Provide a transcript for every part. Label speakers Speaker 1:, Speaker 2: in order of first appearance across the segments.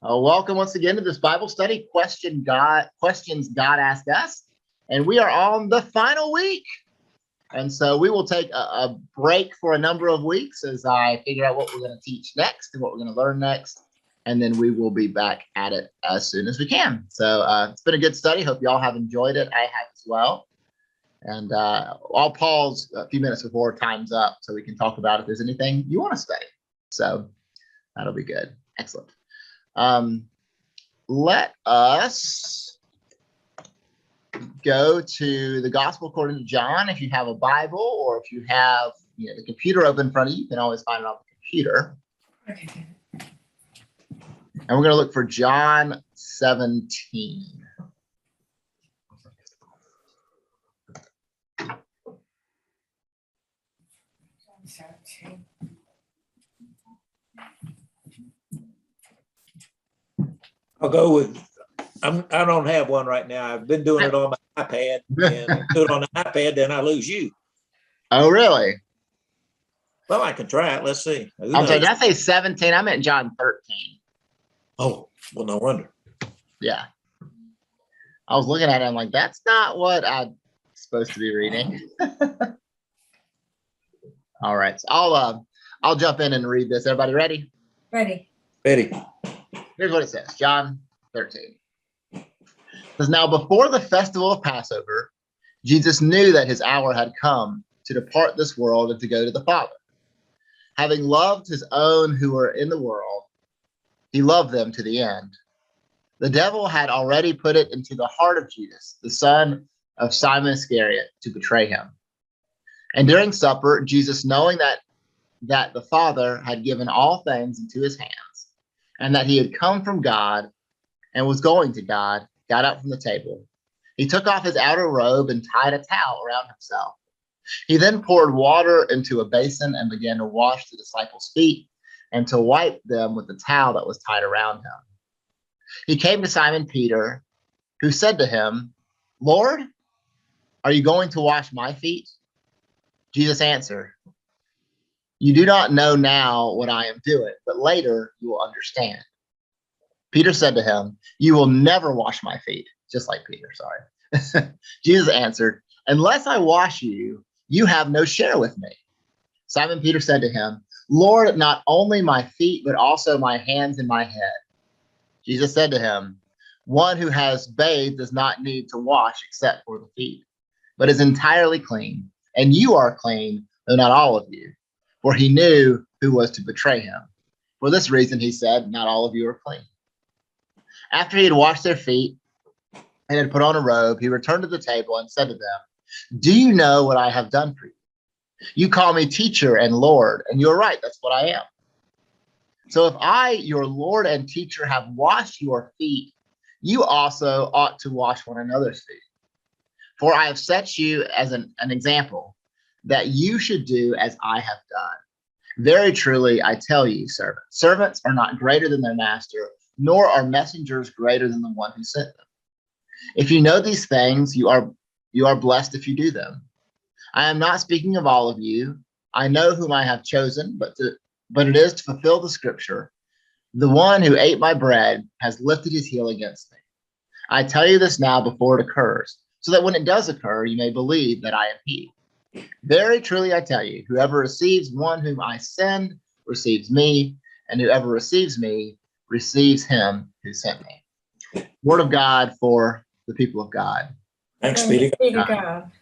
Speaker 1: Welcome once again to this Bible study, questions God asked us. And we are on the final week. And so we will take a break for a number of weeks as I figure out what we're going to teach next and what we're going to learn next. And then we will be back at it as soon as we can. So it's been a good study. Hope you all have enjoyed it. I have as well. And I'll pause a few minutes before time's up so we can talk about if there's anything you want to study. So that'll be good. Excellent. Let us go to the Gospel according to John. If you have a Bible or if you have the computer open in front of you, you can always find it on the computer. Okay. And we're going to look for John 17.
Speaker 2: I'll go with, I don't have one right now. I've been doing it on my iPad, and do it on the iPad, then I lose you.
Speaker 1: Oh, really?
Speaker 2: Well, I can try it. Let's see.
Speaker 1: I'm sorry, did I say 17? I meant John 13.
Speaker 2: Oh, well, no wonder.
Speaker 1: Yeah. I was looking at it, I'm like, that's not what I'm supposed to be reading. All right. So I'll jump in and read this. Everybody ready?
Speaker 3: Ready.
Speaker 2: Ready.
Speaker 1: Here's what it says, John 13. It says, now before the festival of Passover, Jesus knew that his hour had come to depart this world and to go to the Father. Having loved his own who were in the world, he loved them to the end. The devil had already put it into the heart of Judas, the son of Simon Iscariot, to betray him. And during supper, Jesus, knowing that the Father had given all things into his hands, and that he had come from God and was going to God, got up from the table. He took off his outer robe and tied a towel around himself. He then poured water into a basin and began to wash the disciples' feet and to wipe them with the towel that was tied around him. He came to Simon Peter, who said to him, Lord, are you going to wash my feet? Jesus answered, you do not know now what I am doing, but later you will understand. Peter said to him, you will never wash my feet. Just like Peter, sorry. Jesus answered, unless I wash you, you have no share with me. Simon Peter said to him, Lord, not only my feet, but also my hands and my head. Jesus said to him, one who has bathed does not need to wash except for the feet, but is entirely clean. And you are clean, though not all of you. For he knew who was to betray him. For this reason, he said, not all of you are clean. After he had washed their feet and had put on a robe, he returned to the table and said to them, do you know what I have done for you? You call me teacher and Lord, and you're right, that's what I am. So if I, your Lord and teacher, have washed your feet, you also ought to wash one another's feet. For I have set you as an example, that you should do as I have done. Very truly, I tell you, servants are not greater than their master, nor are messengers greater than the one who sent them. If you know these things, you are blessed if you do them. I am not speaking of all of you. I know whom I have chosen, but it is to fulfill the scripture. The one who ate my bread has lifted his heel against me. I tell you this now before it occurs, so that when it does occur, you may believe that I am he. Very truly, I tell you, whoever receives one whom I send receives me, and whoever receives me receives him who sent me. Word of God for the people of God.
Speaker 2: Thanks be to
Speaker 3: God.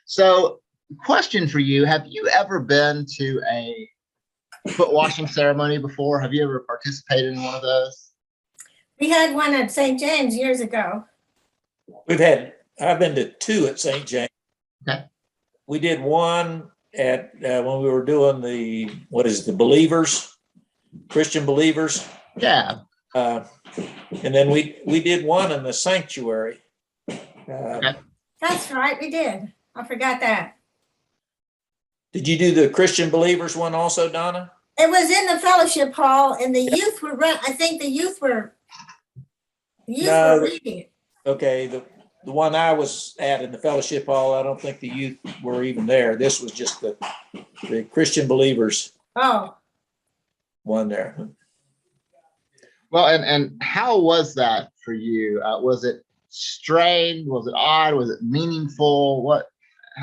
Speaker 1: So, question for you, have you ever been to a foot washing ceremony before? Have you ever participated in one of those?
Speaker 3: We had one at St. James years ago.
Speaker 2: I've been to two at St. James.
Speaker 1: Okay.
Speaker 2: We did one at when we were doing the believers, Christian believers.
Speaker 1: Yeah.
Speaker 2: And then we did one in the sanctuary.
Speaker 1: Okay.
Speaker 3: That's right, we did. I forgot that.
Speaker 2: Did you do the Christian believers one also, Donna?
Speaker 3: It was in the fellowship hall, and the youth were. I think the youth were reading it.
Speaker 2: Okay, the one I was at in the fellowship hall, I don't think the youth were even there. This was just the Christian believers.
Speaker 3: Oh.
Speaker 2: One there.
Speaker 1: Well, and how was that for you? Was it strange? Was it odd? Was it meaningful? What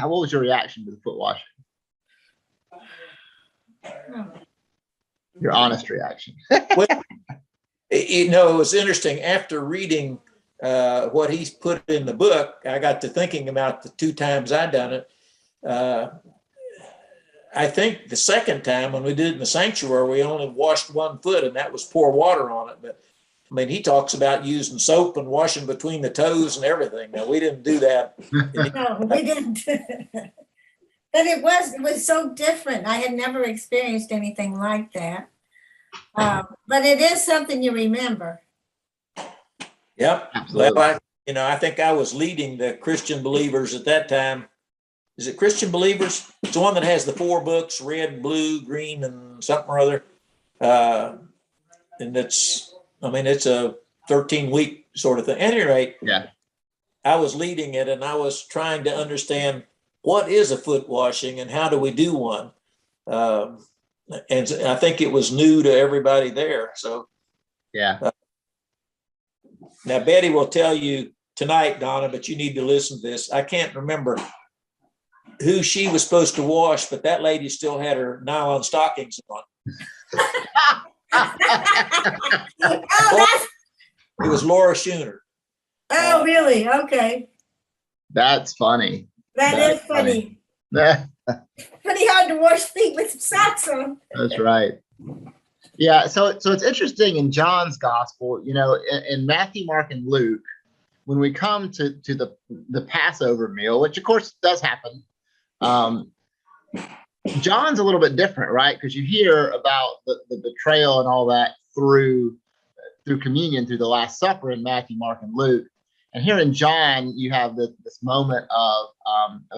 Speaker 1: was your reaction to the foot washing? Your honest reaction.
Speaker 2: Well, it was interesting. After reading what he's put in the book, I got to thinking about the 2 times I done it. I think the second time when we did it in the sanctuary, we only washed 1 foot, and that was pour water on it. But I mean, he talks about using soap and washing between the toes and everything. Now, we didn't do that.
Speaker 3: No, we didn't. But it was so different. I had never experienced anything like that. But it is something you remember.
Speaker 2: Yep.
Speaker 1: Absolutely.
Speaker 2: Well, I think I was leading the Christian Believers at that time. Is it Christian Believers? It's the one that has the 4 books, red, blue, green, and something or other. And it's a 13-week sort of thing. At any rate,
Speaker 1: Yeah.
Speaker 2: I was leading it, and I was trying to understand what is a foot washing and how do we do one. And I think it was new to everybody there. So
Speaker 1: Yeah.
Speaker 2: now Betty will tell you tonight, Donna, but you need to listen to this. I can't remember who she was supposed to wash, but that lady still had her nylon stockings on. It was Laura Schooner.
Speaker 3: Oh, really? Okay.
Speaker 1: That's funny.
Speaker 3: That is funny.
Speaker 1: That's
Speaker 3: Pretty hard to wash feet with socks on.
Speaker 1: right. Yeah. So it's interesting in John's gospel, in Matthew, Mark, and Luke, when we come to the Passover meal, which of course does happen, John's a little bit different, right? Because you hear about the betrayal and all that through communion, through the Last Supper in Matthew, Mark, and Luke. And here in John, you have this moment of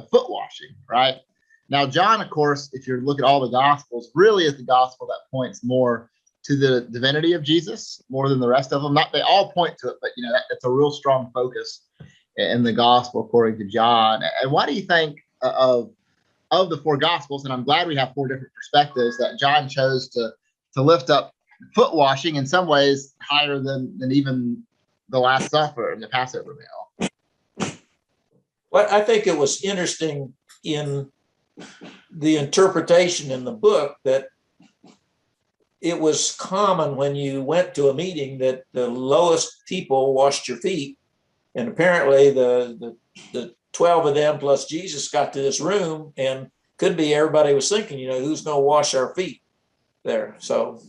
Speaker 1: foot washing, right? Now, John, of course, if you look at all the Gospels, really is the gospel that points more to the divinity of Jesus more than the rest of them. Not they all point to it, but that's a real strong focus in the gospel according to John. And why do you think of the 4 Gospels? And I'm glad we have 4 different perspectives that John chose to lift up foot washing in some ways higher than even the Last Supper and the Passover meal.
Speaker 2: Well, I think it was interesting in the interpretation in the book that it was common when you went to a meeting that the lowest people washed your feet. And apparently the 12 of them plus Jesus got to this room, and could be everybody was thinking, who's going to wash our feet there? So,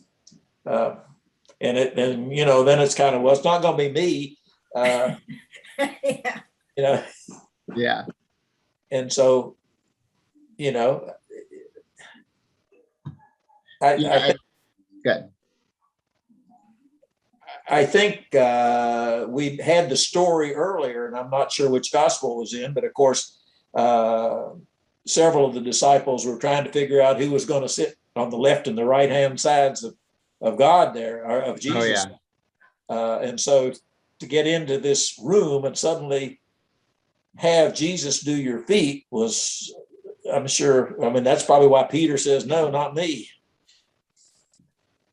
Speaker 2: then it's kind of, well, it's not going to be me,
Speaker 3: Yeah.
Speaker 1: Yeah.
Speaker 2: And so, I think we had the story earlier, and I'm not sure which gospel it was in, but of course, several of the disciples were trying to figure out who was going to sit on the left and the right hand sides of God there, or of Jesus.
Speaker 1: Oh, yeah.
Speaker 2: And so to get into this room and suddenly have Jesus do your feet was, I'm sure, that's probably why Peter says, no, not me.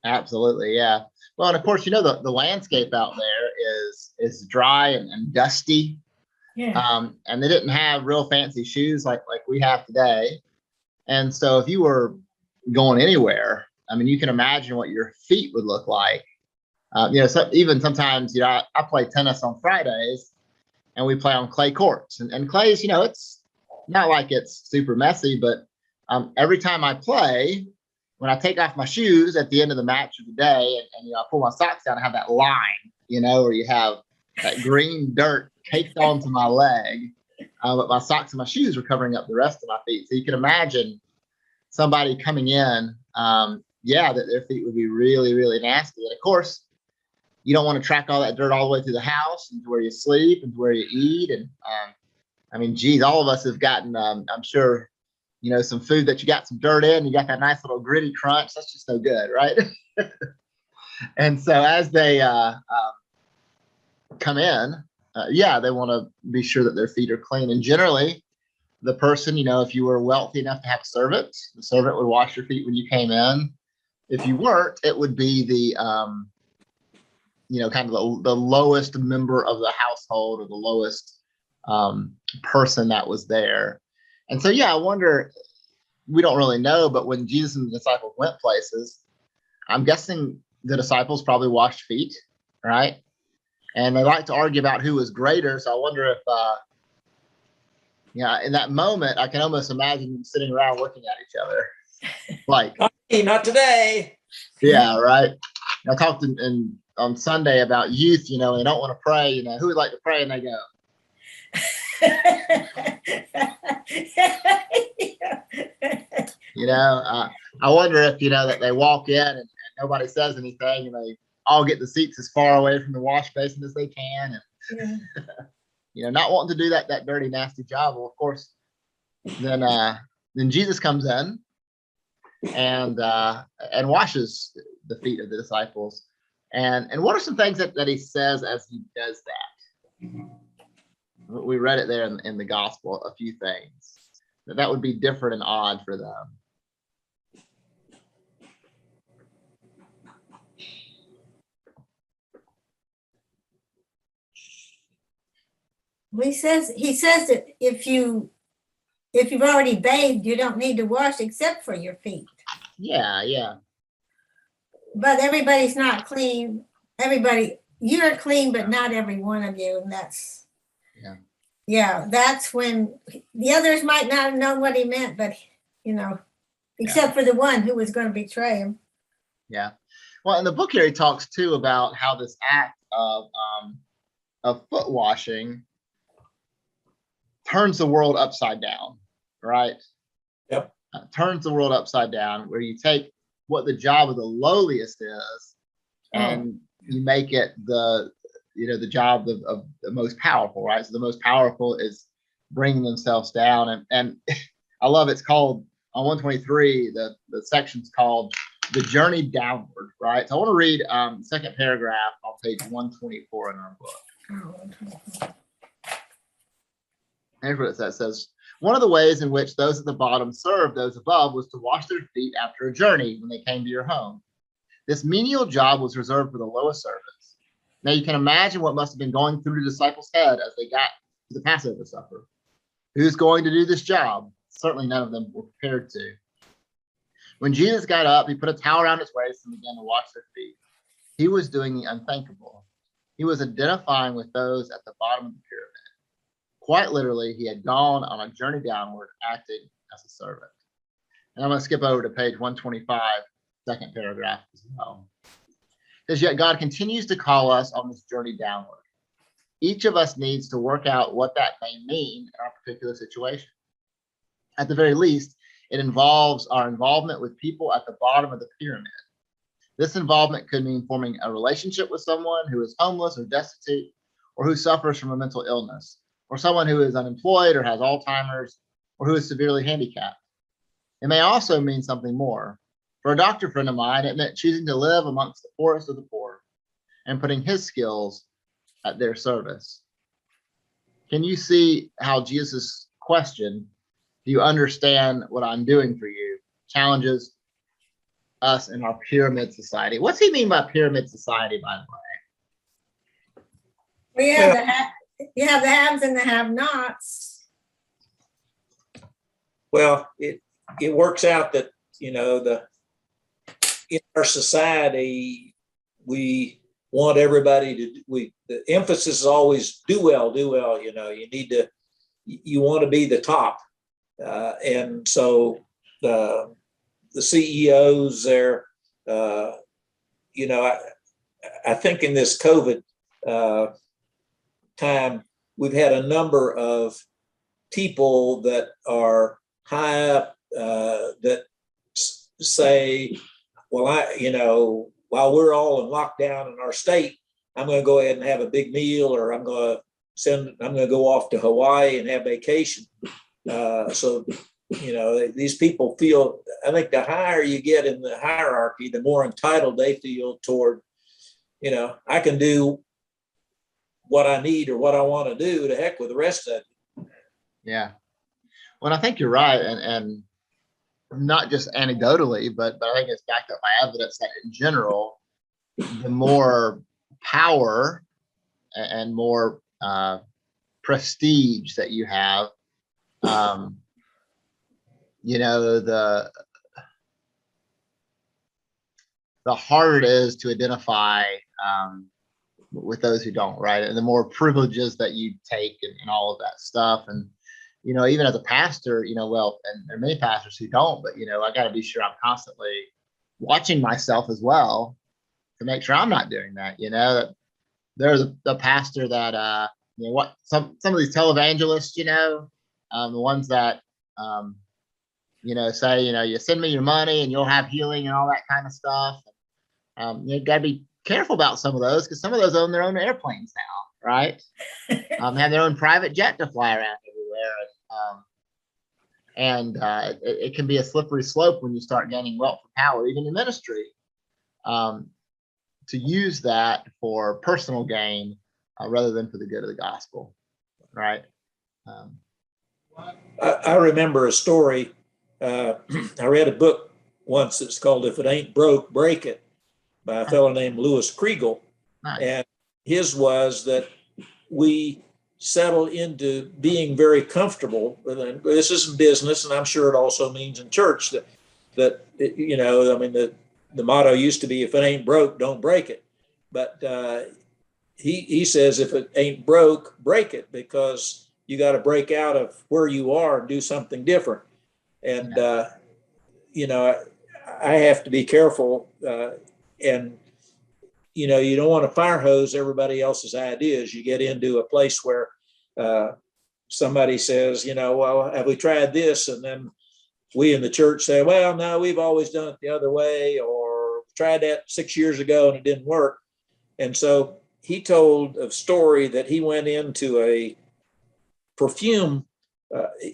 Speaker 1: Absolutely. Yeah. Well, and of course, the landscape out there is dry and dusty.
Speaker 3: Yeah.
Speaker 1: And they didn't have real fancy shoes like we have today. And so if you were going anywhere, you can imagine what your feet would look like. So even sometimes, I play tennis on Fridays, and we play on clay courts. And clay's, it's not like it's super messy, but every time I play, when I take off my shoes at the end of the match of the day, and I pull my socks down, I have that line, where you have that green dirt caked onto my leg, but my socks and my shoes were covering up the rest of my feet. So you can imagine somebody coming in, that their feet would be really, really nasty. And of course, you don't want to track all that dirt all the way through the house and to where you sleep and to where you eat. And all of us have gotten, I'm sure, some food that you got some dirt in, you got that nice little gritty crunch. That's just no good, right? And so as they come in, they want to be sure that their feet are clean. And generally, the person, if you were wealthy enough to have a servant, the servant would wash your feet when you came in. If you weren't, it would be the kind of the lowest member of the household, or the lowest person that was there. And so, I wonder, we don't really know, but when Jesus and the disciples went places, I'm guessing the disciples probably washed feet, right? And they like to argue about who was greater. So I wonder if, in that moment, I can almost imagine them sitting around looking at each other. Like,
Speaker 2: hey, not today.
Speaker 1: Yeah, right. I talked on Sunday about youth, they don't want to pray, who would like to pray? And they go. I wonder if, that they walk in and nobody says anything, and they all get the seats as far away from the wash basin as they can. And, not wanting to do that dirty, nasty job. Well, of course, then Jesus comes in and washes the feet of the disciples. And what are some things that he says as he does that? We read it there in the gospel, a few things that would be different and odd for them.
Speaker 3: He says that if you've already bathed, you don't need to wash except for your feet.
Speaker 1: Yeah.
Speaker 3: But everybody's not clean. You're clean, but not every one of you. And that's that's when the others might not have known what he meant, but except for the one who was going to betray him.
Speaker 1: Yeah. Well, in the book here, he talks too about how this act of foot washing turns the world upside down, right?
Speaker 2: Yep.
Speaker 1: Turns the world upside down, where you take what the job of the lowliest is, and you make it the job of the most powerful, right? So the most powerful is bringing themselves down, and I love it's called on 123. The section's called the journey downward, right? So I want to read second paragraph on page 124 in our book. Here's what it says. It says, one of the ways in which those at the bottom served those above was to wash their feet after a journey when they came to your home. This menial job was reserved for the lowest servants. Now you can imagine what must have been going through the disciples' head as they got to the Passover supper. Who's going to do this job? Certainly none of them were prepared to. When Jesus got up, he put a towel around his waist and began to wash their feet. He was doing the unthinkable. He was identifying with those at the bottom of the pyramid. Quite literally, he had gone on a journey downward, acting as a servant. And I'm going to skip over to page 125, second paragraph as well. It says, yet God continues to call us on this journey downward. Each of us needs to work out what that may mean in our particular situation. At the very least, it involves our involvement with people at the bottom of the pyramid. This involvement could mean forming a relationship with someone who is homeless or destitute, or who suffers from a mental illness, or someone who is unemployed or has Alzheimer's, or who is severely handicapped. It may also mean something more. For a doctor friend of mine, it meant choosing to live amongst the poorest of the poor and putting his skills at their service. Can you see how Jesus' question, do you understand what I'm doing for you, challenges us in our pyramid society? What's he mean by pyramid society, by the way?
Speaker 3: You have the haves and the have-nots.
Speaker 2: Well, it works out that, in our society, we want everybody the emphasis is always do well, you want to be the top. And so the CEOs there, I think in this COVID time, we've had a number of people that are high up that say, well, while we're all in lockdown in our state, I'm going to go ahead and have a big meal, or I'm going to go off to Hawaii and have vacation. So these people feel, I think the higher you get in the hierarchy, the more entitled they feel toward, I can do what I need or what I want to do, to heck with the rest of it.
Speaker 1: Yeah. Well, I think you're right. And not just anecdotally, but I think it's backed up by evidence that in general, the more power and more prestige that you have, you know, the harder it is to identify with those who don't, right? And the more privileges that you take and all of that stuff. And, you know, even as a pastor, you know, well, and there are many pastors who don't, but, you know, I got to be sure I'm constantly watching myself as well to make sure I'm not doing that. You know, that there's a pastor that, you know, what some of these televangelists, you know, the ones that, you know, say, you know, you send me your money and you'll have healing and all that kind of stuff. You got to be careful about some of those, because some of those own their own airplanes now, right? Have their own private jet to fly around everywhere. It can be a slippery slope when you start gaining wealth and power, even in ministry, to use that for personal gain rather than for the good of the gospel, right?
Speaker 2: I remember a story. I read a book once that's called "If It Ain't Broke, Break It" by a fellow named Louis Kriegel.
Speaker 1: Nice.
Speaker 2: And his was that we settle into being very comfortable. This isn't business, and I'm sure it also means in church that you know, I mean, the motto used to be, if it ain't broke, don't break it. But he says, if it ain't broke, break it, because you got to break out of where you are and do something different. And, you know, I have to be careful. And, you know, you don't want to fire hose everybody else's ideas. You get into a place where somebody says, you know, well, have we tried this? And then we in the church say, well, no, we've always done it the other way, or tried that 6 years ago and it didn't work. And so he told a story that he went into a perfume.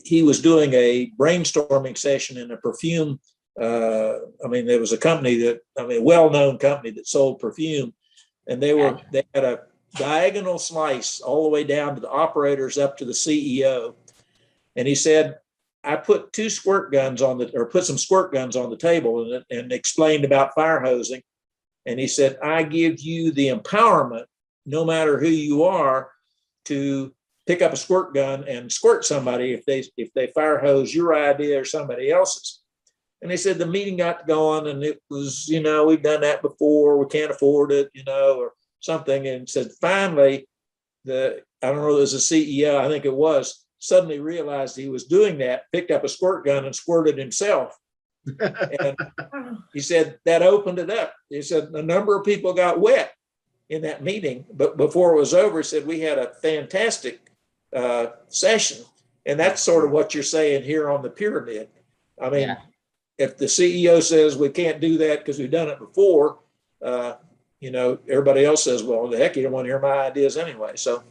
Speaker 2: He was doing a brainstorming session in a perfume. I mean, there was a company a well-known company that sold perfume, and they had a diagonal slice all the way down to the operators up to the CEO. And he said, I put some squirt guns on the table and explained about fire hosing. And he said, I give you the empowerment, no matter who you are, to pick up a squirt gun and squirt somebody if they fire hose your idea or somebody else's. And they said the meeting got going, and it was, you know, we've done that before, we can't afford it, you know, or something. And said finally, I don't know, it was a CEO, I think it was, suddenly realized he was doing that, picked up a squirt gun and squirted himself. And he said that opened it up. He said a number of people got wet in that meeting, but before it was over, he said we had a fantastic session. And that's sort of what you're saying here on the pyramid. I mean, if the CEO says we can't do that because we've done it before, you know, everybody else says, well, the heck, you don't want to hear my ideas anyway. So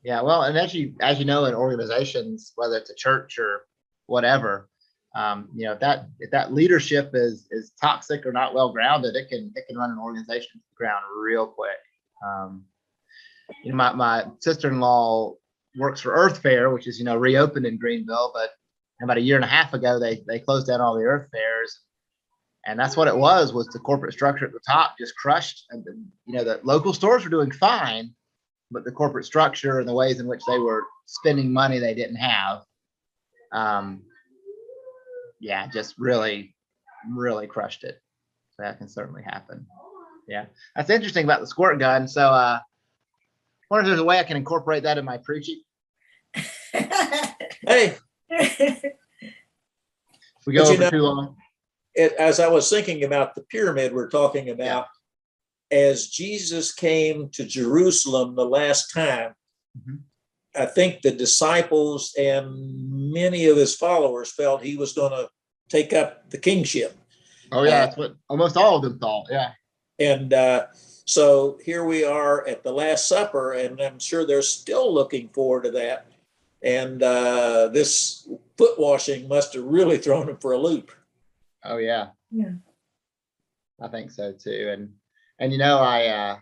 Speaker 1: yeah. Well, and as you know, in organizations, whether it's a church or whatever, you know, if that leadership is toxic or not well grounded, it can run an organization to the ground real quick. You know, my sister-in-law works for Earth Fair, which is, you know, reopened in Greenville, but about a year and a half ago they closed down all the Earth Fairs, and that's what it was the corporate structure at the top just crushed. And you know, the local stores were doing fine, but the corporate structure and the ways in which they were spending money they didn't have, just really crushed it. So that can certainly happen. Yeah, that's interesting about the squirt gun. So I wonder if there's a way I can incorporate that in my preaching.
Speaker 2: Hey,
Speaker 1: if we go over too long.
Speaker 2: As I was thinking about the pyramid we're talking about, as Jesus came to Jerusalem the last time, I think the disciples and many of his followers felt he was going to take up the kingship.
Speaker 1: Oh yeah, that's what almost all of them thought. Yeah.
Speaker 2: And so here we are at the Last Supper, and I'm sure they're still looking forward to that. And this foot washing must have really thrown them for a loop.
Speaker 1: Oh yeah. Yeah. I think so too. And you know,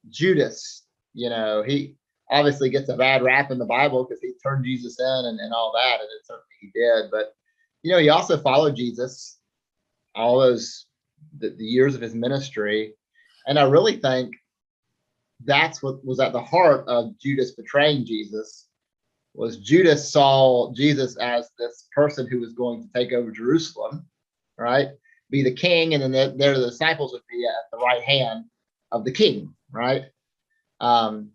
Speaker 1: Judas, you know, he obviously gets a bad rap in the Bible because he turned Jesus in and all that, and it certainly he did. But you know, he also followed Jesus all those the years of his ministry. And I really think that's what was at the heart of Judas betraying Jesus. Was Judas saw Jesus as this person who was going to take over Jerusalem, right? Be the king, and then the disciples would be at the right hand of the king, right? And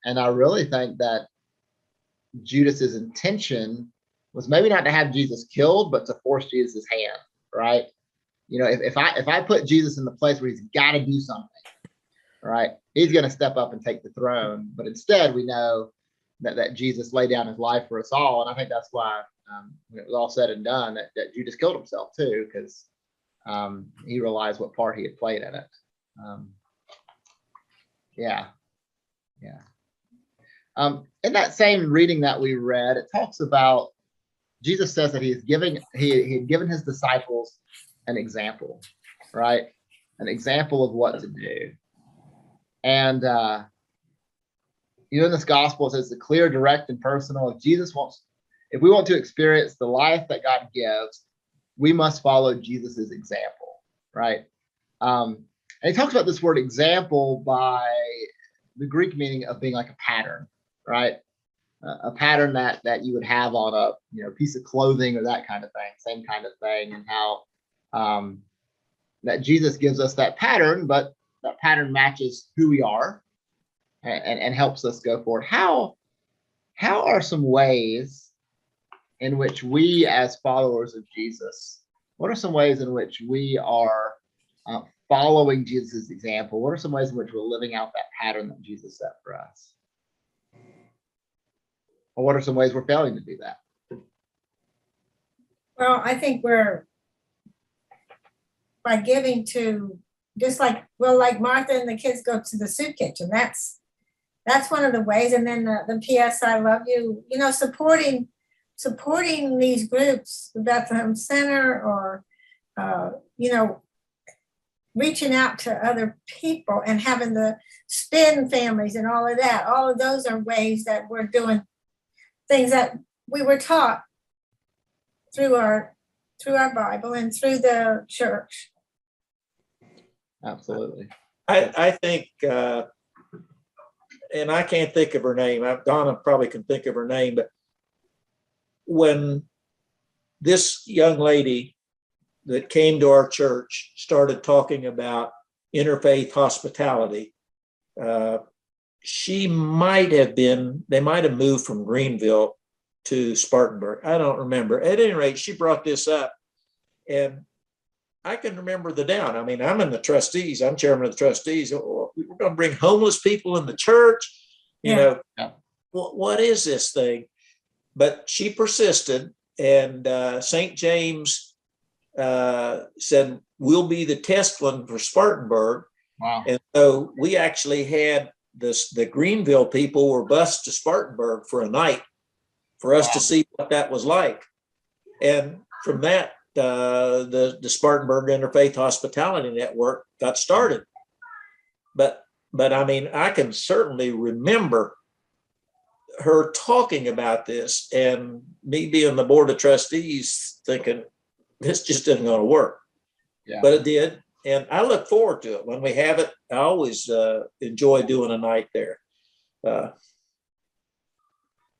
Speaker 1: I really think that Judas's intention was maybe not to have Jesus killed, but to force Jesus' hand, right? You know, if I put Jesus in the place where he's got to do something, right, he's going to step up and take the throne. But instead, we know that Jesus laid down his life for us all, and I think that's why when it was all said and done, that Judas killed himself too, because he realized what part he had played in it. Yeah. In that same reading that we read, it talks about Jesus says that he had given his disciples an example, right? An example of what to do. And in this gospel, it says the clear, direct, and personal. If we want to experience the life that God gives, we must follow Jesus's example, right? And he talks about this word example by the Greek meaning of being like a pattern, right? A pattern that you would have on a piece of clothing or that kind of thing, same kind of thing, and how that Jesus gives us that pattern, but that pattern matches who we are and helps us go forward. How are some ways in which we, as followers of Jesus, what are some ways in which we are following Jesus' example? What are some ways in which we're living out that pattern that Jesus set for us? Or what are some ways we're failing to do that?
Speaker 3: Well, I think by giving to, just like Martha and the kids go to the soup kitchen. That's one of the ways. And then the P.S. I love you, supporting these groups, the Bethlehem Center, or, reaching out to other people and having the spin families and all of that. All of those are ways that we're doing things that we were taught through our Bible and through the church.
Speaker 1: Absolutely.
Speaker 2: I think, and I can't think of her name. Donna probably can think of her name, but when this young lady that came to our church started talking about interfaith hospitality, they might have moved from Greenville to Spartanburg. I don't remember. At any rate, she brought this up, and I can remember the down. I mean, I'm in the trustees. I'm chairman of the trustees. We're going to bring homeless people in the church. What is this thing? But she persisted, and St. James said, we'll be the test one for Spartanburg.
Speaker 1: Wow.
Speaker 2: And so we actually had the Greenville people were bused to Spartanburg for a night for us to see what that was like. And from that, the Spartanburg Interfaith Hospitality Network got started. But I mean, I can certainly remember her talking about this and me being the board of trustees thinking this just isn't going to work.
Speaker 1: Yeah.
Speaker 2: But it did. And I look forward to it. When we have it, I always enjoy doing a night there.
Speaker 1: And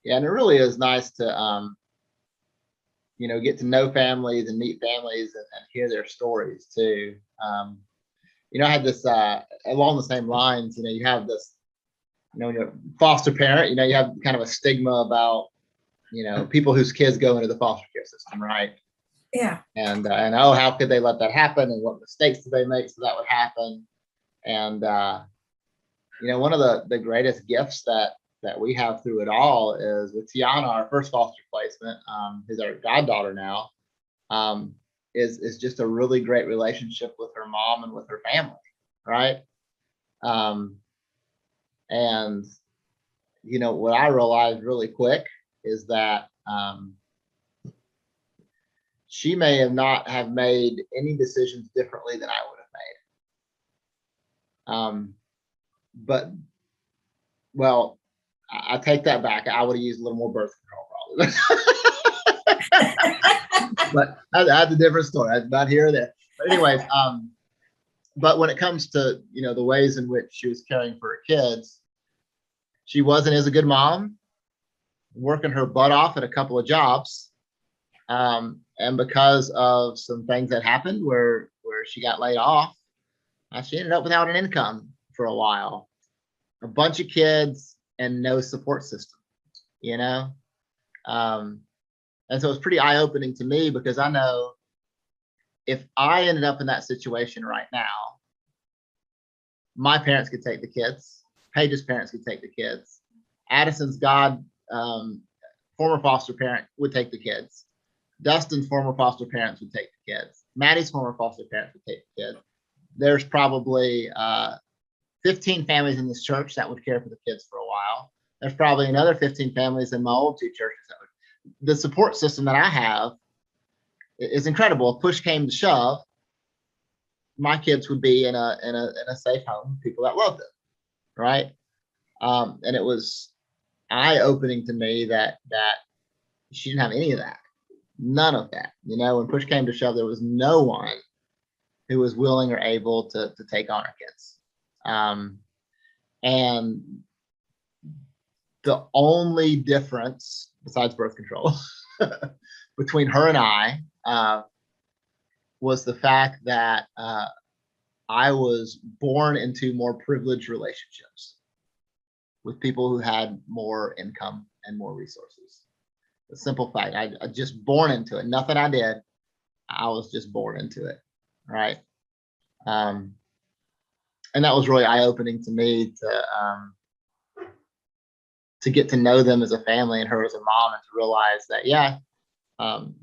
Speaker 1: it really is nice to, get to know families and meet families and hear their stories too. I had this, along the same lines, you have this, when you're a foster parent, you have kind of a stigma about, people whose kids go into the foster care system, right?
Speaker 3: Yeah.
Speaker 1: And how could they let that happen? And what mistakes did they make so that would happen? And, one of the greatest gifts that we have through it all is with Tiana, our first foster placement, who's our goddaughter now, is just a really great relationship with her mom and with her family, right? And what I realized really quick is that she may not have made any decisions differently than I would have made. I take that back. I would have used a little more birth control probably. But that's a different story. That's not here or there. But anyways, but when it comes to, the ways in which she was caring for her kids, she wasn't as a good mom, working her butt off at a couple of jobs. And because of some things that happened where she got laid off, she ended up without an income for a while, a bunch of kids and no support system, and so it's pretty eye-opening to me, because I know if I ended up in that situation right now, my parents could take the kids, Paige's parents could take the kids, Addison's former foster parent would take the kids, Dustin's former foster parents would take the kids, Maddie's former foster parents would take the kids. There's probably 15 families in this church that would care for the kids for a while. There's probably another 15 families in my old two churches that would. The support system that I have is incredible. If push came to shove, my kids would be in a safe home, people that love them, right? And it was eye-opening to me that she didn't have any of that, none of that. When push came to shove, there was no one who was willing or able to take on our kids. And the only difference, besides birth control, between her and I was the fact that I was born into more privileged relationships with people who had more income and more resources. The simple fact, I just born into it. Nothing I did, I was just born into it, right? And that was really eye-opening to me to get to know them as a family and her as a mom, and to realize that,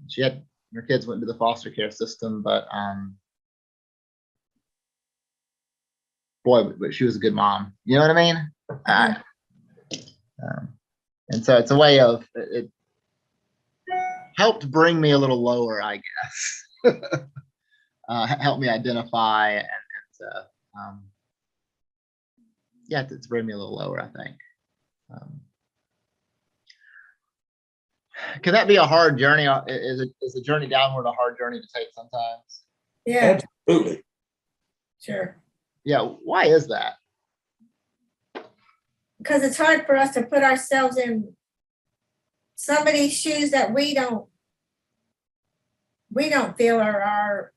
Speaker 1: she had her kids went into the foster care system, but but she was a good mom. You know what I mean? And so it's a way of it helped bring me a little lower, I guess. Helped me identify and to bring me a little lower, I think. Can that be a hard journey? Is a journey downward a hard journey to take sometimes?
Speaker 3: Yeah,
Speaker 2: Absolutely.
Speaker 3: sure.
Speaker 1: Yeah. Why is that?
Speaker 3: Because it's hard for us to put ourselves in somebody's shoes that we don't feel are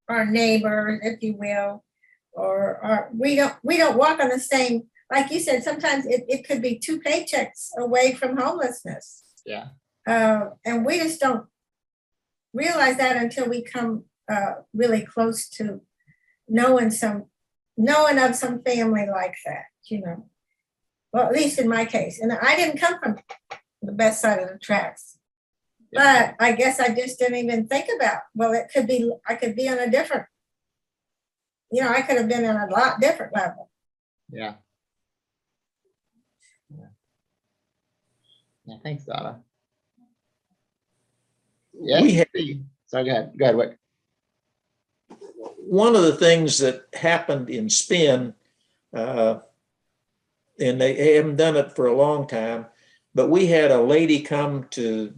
Speaker 3: our neighbor, if you will, or we don't walk on the same, like you said, sometimes it could be 2 paychecks away from homelessness.
Speaker 1: Yeah.
Speaker 3: And we just don't realize that until we come really close to knowing of some family like that, Well, at least in my case. And I didn't come from the best side of the tracks. Yeah. But I guess I just didn't even think about, I could be on a different, I could have been on a lot different level.
Speaker 1: Yeah. Yeah, thanks, Donna. Yeah. Sorry, go ahead, Wick.
Speaker 2: One of the things that happened in Spin, and they haven't done it for a long time, but we had a lady come to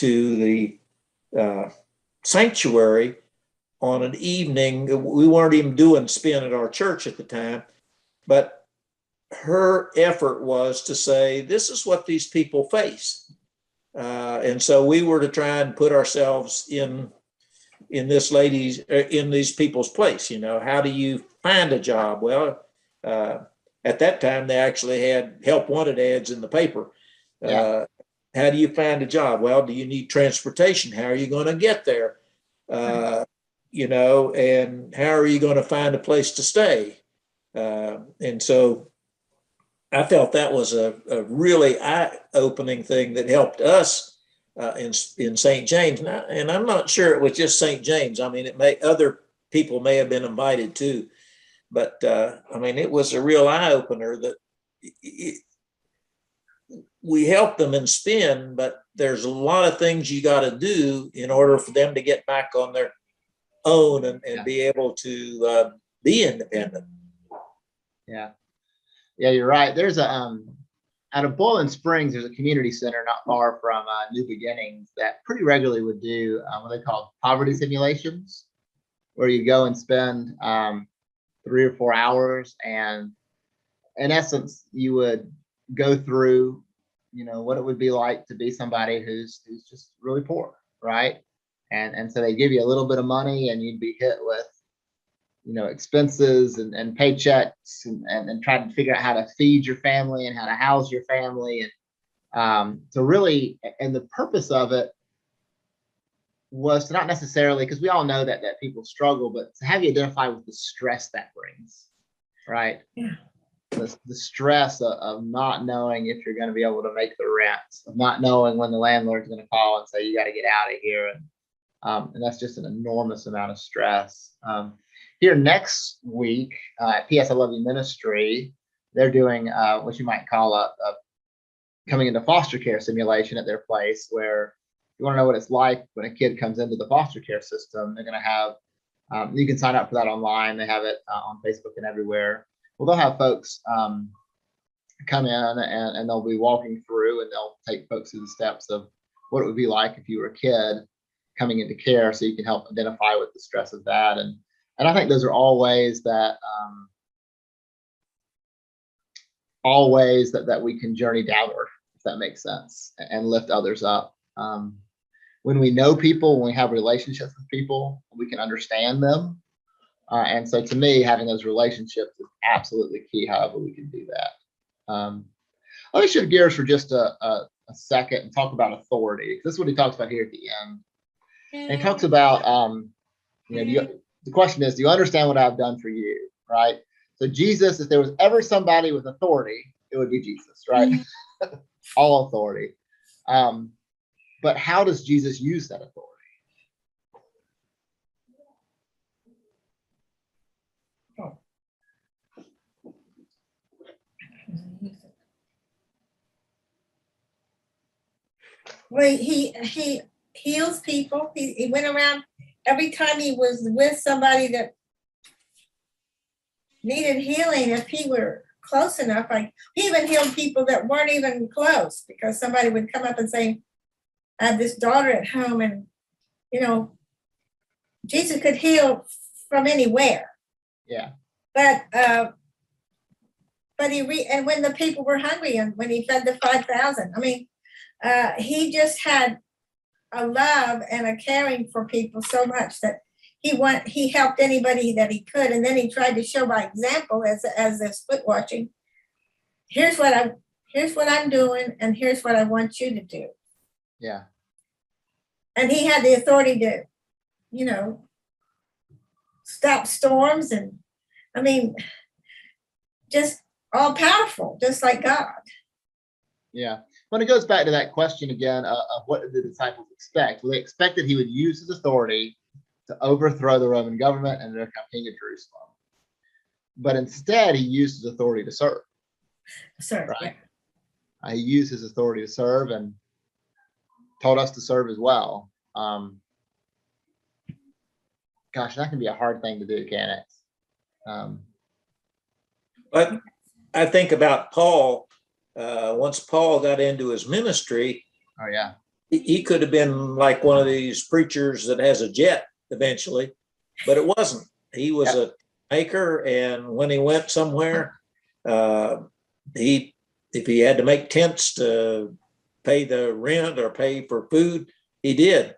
Speaker 2: the sanctuary on an evening. We weren't even doing Spin at our church at the time, but her effort was to say, this is what these people face. And so we were to try and put ourselves in these people's place. How do you find a job? Well, at that time, they actually had help wanted ads in the paper.
Speaker 1: Yeah.
Speaker 2: How do you find a job? Well, do you need transportation? How are you going to get there? And how are you going to find a place to stay? And so I felt that was a really eye-opening thing that helped us in St. James. And I'm not sure it was just St. James. I mean, other people may have been invited too. But it was a real eye-opener that we help them in Spin, but there's a lot of things you got to do in order for them to get back on their own and be able to be independent.
Speaker 1: Yeah. Yeah, you're right. There's out of Boiling Springs, there's a community center not far from New Beginnings that pretty regularly would do what they call poverty simulations. where you go and spend 3 or 4 hours, and in essence, you would go through, what it would be like to be somebody who's just really poor, right? And so they give you a little bit of money, and you'd be hit with, expenses and paychecks, and trying to figure out how to feed your family and how to house your family. And so really, and the purpose of it was to not necessarily, because we all know that people struggle, but to have you identify with the stress that brings, right?
Speaker 3: Yeah.
Speaker 1: The stress of not knowing if you're going to be able to make the rent, of not knowing when the landlord's going to call and say you got to get out of here, and that's just an enormous amount of stress. Here next week at PS I Love You Ministry, they're doing what you might call a coming into foster care simulation at their place, where you want to know what it's like when a kid comes into the foster care system. They're going to have, you can sign up for that online. They have it on Facebook and everywhere. Well, they'll have folks come in, and they'll be walking through, and they'll take folks through the steps of what it would be like if you were a kid coming into care, so you can help identify with the stress of that. And I think those are all ways that we can journey downward, if that makes sense, and lift others up. When we know people, when we have relationships with people, we can understand them. And so to me, having those relationships is absolutely key, however we can do that. Let me shift gears for just a second and talk about authority. This is what he talks about here at the end. And he talks about, the question is, do you understand what I've done for you, right? So Jesus, if there was ever somebody with authority, it would be Jesus, right? All authority. But how does Jesus use that authority?
Speaker 3: Well, he heals people. He went around every time he was with somebody that needed healing. If he were close enough, like he even healed people that weren't even close, because somebody would come up and say, "I have this daughter at home," and Jesus could heal from anywhere.
Speaker 1: Yeah.
Speaker 3: But and when the people were hungry, and when he fed the 5,000, I mean, he just had a love and a caring for people so much that he helped anybody that he could. And then he tried to show by example, as this foot watching, here's what I'm doing, and here's what I want you to do.
Speaker 1: Yeah. And
Speaker 3: he had the authority to, stop storms, and I mean, just all powerful, just like God.
Speaker 1: Yeah. When it goes back to that question again of what did the disciples expect? Well, they expected he would use his authority to overthrow the Roman government and become king of Jerusalem. But instead, he used his authority to serve.
Speaker 3: Serve,
Speaker 1: right?
Speaker 3: Yeah.
Speaker 1: He used his authority to serve, and told us to serve as well. Gosh, that can be a hard thing to do, can it?
Speaker 2: But I think about Paul. Once Paul got into his ministry,
Speaker 1: oh yeah,
Speaker 2: he could have been like one of these preachers that has a jet eventually, but it wasn't. He was a maker, and when he went somewhere, if he had to make tents to pay the rent or pay for food, he did.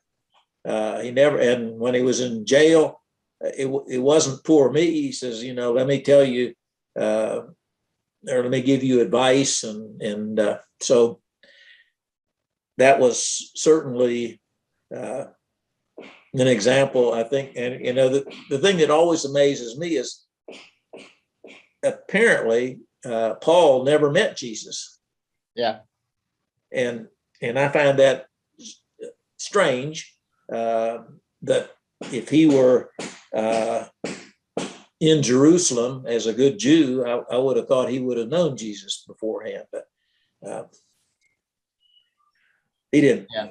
Speaker 2: He never, and when he was in jail, it wasn't poor me. He says, let me tell you, or let me give you advice. And so that was certainly an example, I think. And, the thing that always amazes me is apparently Paul never met Jesus.
Speaker 1: Yeah.
Speaker 2: And I find that strange, that if he were in Jerusalem as a good Jew, I would have thought he would have known Jesus beforehand, but he didn't.
Speaker 1: Yeah.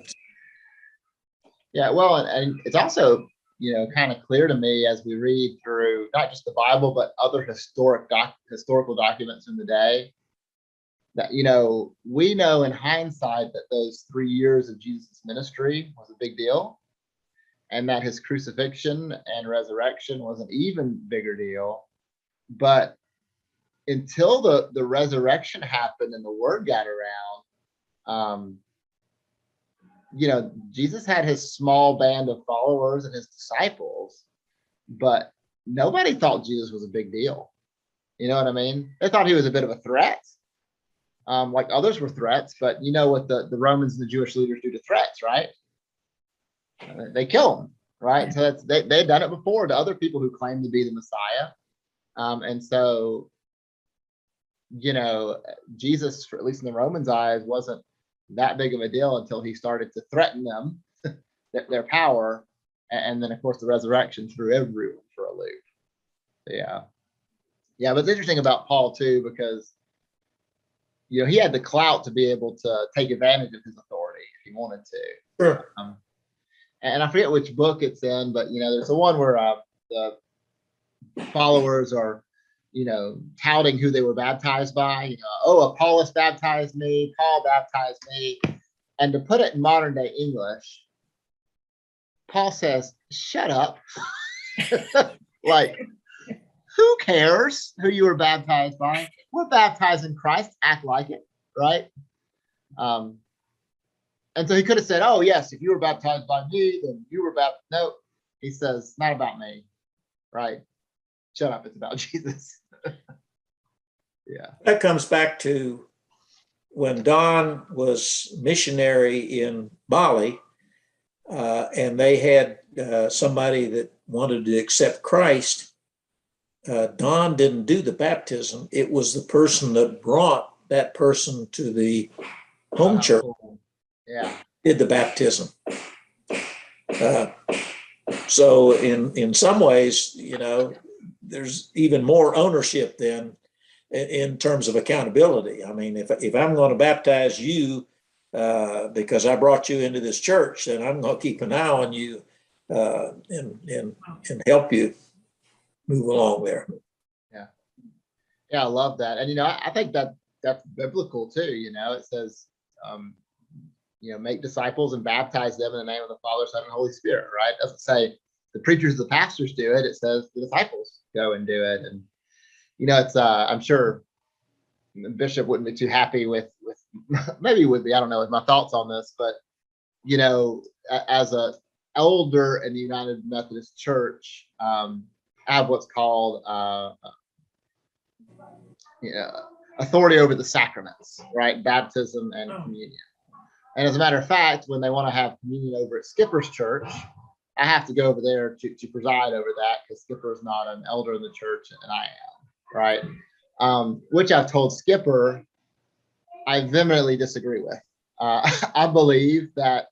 Speaker 1: Yeah. Well, and it's also, kind of clear to me as we read through not just the Bible, but other historical documents from the day, that, we know in hindsight that those 3 years of Jesus' ministry was a big deal. and that his crucifixion and resurrection was an even bigger deal. But until the resurrection happened and the word got around, Jesus had his small band of followers and his disciples, but nobody thought Jesus was a big deal. You know what I mean? They thought he was a bit of a threat, like others were threats, but you know what the Romans and the Jewish leaders do to threats, right? They kill them, right? So they'd done it before to other people who claimed to be the Messiah. And so, Jesus, for at least in the Romans' eyes, wasn't that big of a deal until he started to threaten them, their power. And then, of course, the resurrection threw everyone for a loop. Yeah. Yeah, but it's interesting about Paul, too, because, he had the clout to be able to take advantage of his authority if he wanted to.
Speaker 2: Sure.
Speaker 1: And I forget which book it's in, but, there's the one where the followers are, touting who they were baptized by. Apollos baptized me, Paul baptized me. And to put it in modern day English, Paul says, shut up. Like, who cares who you were baptized by? We're baptized in Christ, act like it, right? And so he could have said, oh, yes, if you were baptized by me, then you were baptized. No, he says, not about me, right? Shut up, it's about Jesus. Yeah.
Speaker 2: That comes back to when Don was missionary in Bali, and they had somebody that wanted to accept Christ. Don didn't do the baptism. It was the person that brought that person to the home church.
Speaker 1: Yeah.
Speaker 2: Did the baptism. So in some ways, there's even more ownership then in terms of accountability. I mean, if I'm going to baptize you because I brought you into this church, then I'm going to keep an eye on you and help you move along there.
Speaker 1: Yeah, I love that. And I think that's biblical too. It says make disciples and baptize them in the name of the Father, Son, and Holy Spirit, right? It doesn't say the preachers, the pastors do it. It says the disciples go and do it. And it's I'm sure the bishop wouldn't be too happy with maybe would be, I don't know, with my thoughts on this, but as a elder in the United Methodist Church, I have what's called authority over the sacraments, right? Baptism and communion. And as a matter of fact, when they want to have communion over at Skipper's church, I have to go over there to preside over that because Skipper is not an elder in the church and I am, right? Which I've told Skipper I vehemently disagree with. I believe that,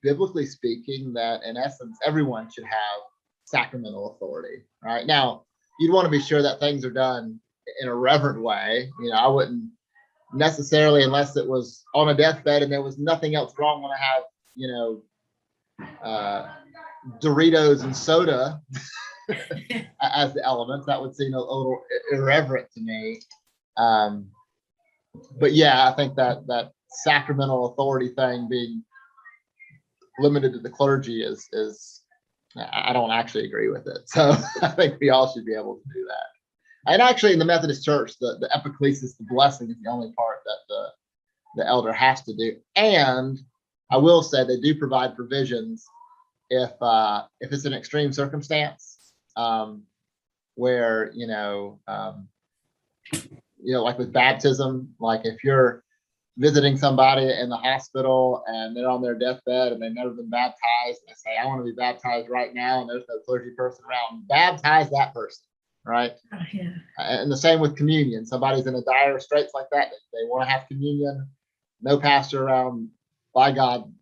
Speaker 1: biblically speaking, that in essence, everyone should have sacramental authority, right? Now, you'd want to be sure that things are done in a reverent way. I wouldn't necessarily, unless it was on a deathbed and there was nothing else wrong, want to have, Doritos and soda as the elements. That would seem a little irreverent to me. But yeah, I think that sacramental authority thing being limited to the clergy is I don't actually agree with it. So I think we all should be able to do that. And actually, in the Methodist Church, the epiclesis, the blessing, is the only part that the elder has to do. And I will say they do provide provisions if it's an extreme circumstance, where like with baptism, like if you're visiting somebody in the hospital and they're on their deathbed and they've never been baptized, and they say, I want to be baptized right now, and there's no clergy person around, baptize that person, right?
Speaker 3: Yeah.
Speaker 1: And the same with communion. Somebody's in a dire straits like that, they want to have communion, no pastor around, by God,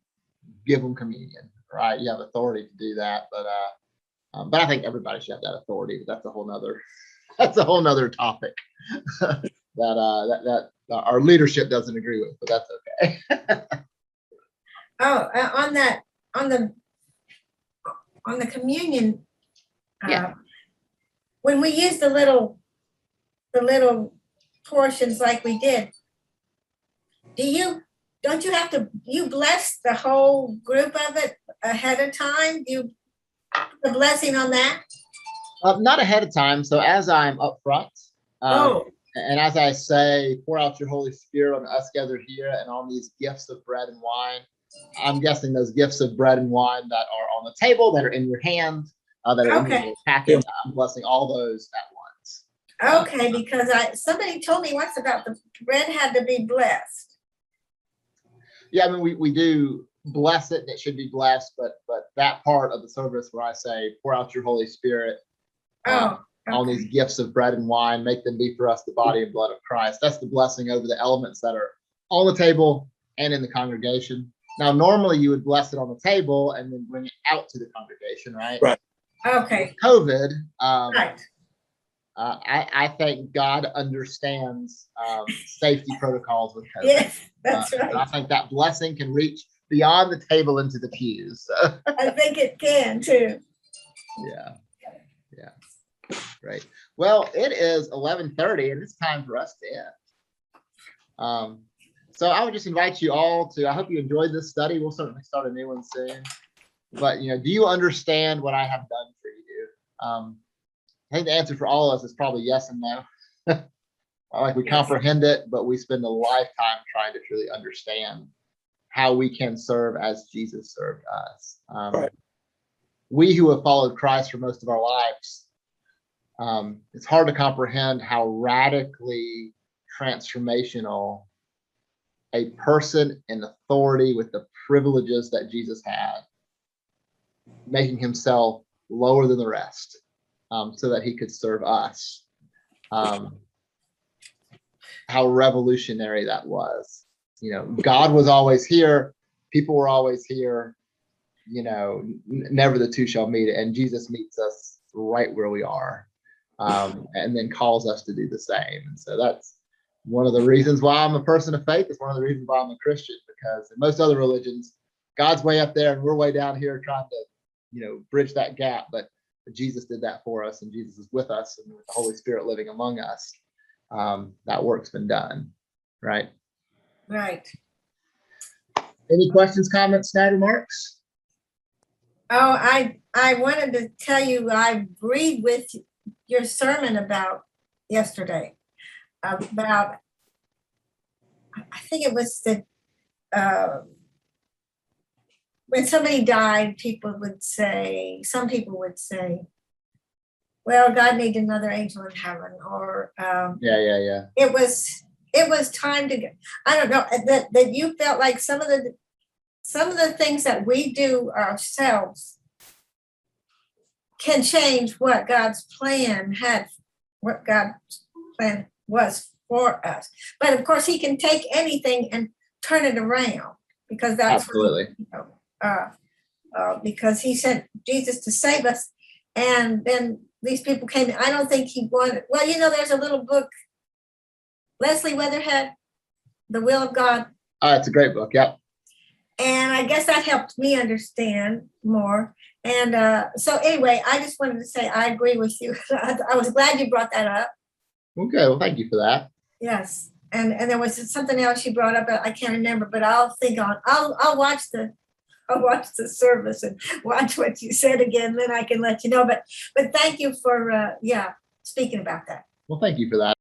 Speaker 1: give them communion, right? You have authority to do that, but I think everybody should have that authority. But that's a whole nother topic that our leadership doesn't agree with, but that's okay.
Speaker 3: On the communion,
Speaker 1: Yeah.
Speaker 3: when we use the little portions like we did, don't you have to bless the whole group of it ahead of time? Do you the blessing on that?
Speaker 1: Not ahead of time. So as I'm up front,
Speaker 3: Oh,
Speaker 1: and as I say, pour out your Holy Spirit on us gathered here and on these gifts of bread and wine. I'm guessing those gifts of bread and wine that are on the table, that are in your hand, that are in
Speaker 3: Okay.
Speaker 1: your packet. I'm blessing all those at once.
Speaker 3: okay, because somebody told me once about the bread had to be blessed.
Speaker 1: Yeah, I mean, we do bless it, and it should be blessed, but that part of the service where I say, pour out your Holy Spirit
Speaker 3: Oh,
Speaker 1: on these gifts of bread and wine, make them be for us the body and blood of Christ. That's the blessing over the elements that are on the table and in the congregation. Now, normally you would bless it on the table and then bring it out to the congregation, right?
Speaker 2: Right.
Speaker 3: okay,
Speaker 1: With COVID,
Speaker 3: right.
Speaker 1: I think God understands safety protocols with COVID.
Speaker 3: Yes, that's
Speaker 1: So I
Speaker 3: right.
Speaker 1: think that blessing can reach beyond the table into the pews. So,
Speaker 3: I think it can too.
Speaker 1: yeah. Great. Well, it is 11:30 and it's time for us to end. So I would just invite you all to, I hope you enjoyed this study. We'll certainly start a new one soon. But, do you understand what I have done for you? I think the answer for all of us is probably yes and no. Like we
Speaker 3: Yes.
Speaker 1: comprehend it, but we spend a lifetime trying to truly understand how we can serve as Jesus served us.
Speaker 2: Right.
Speaker 1: We who have followed Christ for most of our lives, it's hard to comprehend how radically transformational a person in authority with the privileges that Jesus had, making himself lower than the rest, so that he could serve us. How revolutionary that was. God was always here. People were always here. Never the two shall meet. And Jesus meets us right where we are, and then calls us to do the same. And so that's one of the reasons why I'm a person of faith. It's one of the reasons why I'm a Christian, because in most other religions, God's way up there and we're way down here trying to, bridge that gap. But Jesus did that for us, and Jesus is with us, and with the Holy Spirit living among us, that work's been done. Right.
Speaker 3: Right.
Speaker 1: Any questions, comments, snide remarks?
Speaker 3: Oh, I wanted to tell you, I agreed with your sermon about yesterday, about, I think it was the, when somebody died, some people would say, well, God needed another angel in heaven, or
Speaker 1: Yeah.
Speaker 3: it was time to go. I don't know, that you felt like some of the things that we do ourselves can change what God's plan was for us. But of course, he can take anything and turn it around, because that's
Speaker 1: Absolutely.
Speaker 3: because he sent Jesus to save us, and then these people came in. I don't think he wanted. Well, there's a little book, Leslie Weatherhead, The Will of God.
Speaker 1: It's a great book. Yep.
Speaker 3: And I guess that helped me understand more. And so anyway, I just wanted to say I agree with you. I was glad you brought that up.
Speaker 1: Okay. Well, thank you for that.
Speaker 3: Yes. And there was something else you brought up. I can't remember, but I'll watch the service and watch what you said again. Then I can let you know. But thank you for speaking about that.
Speaker 1: Well, thank you for that.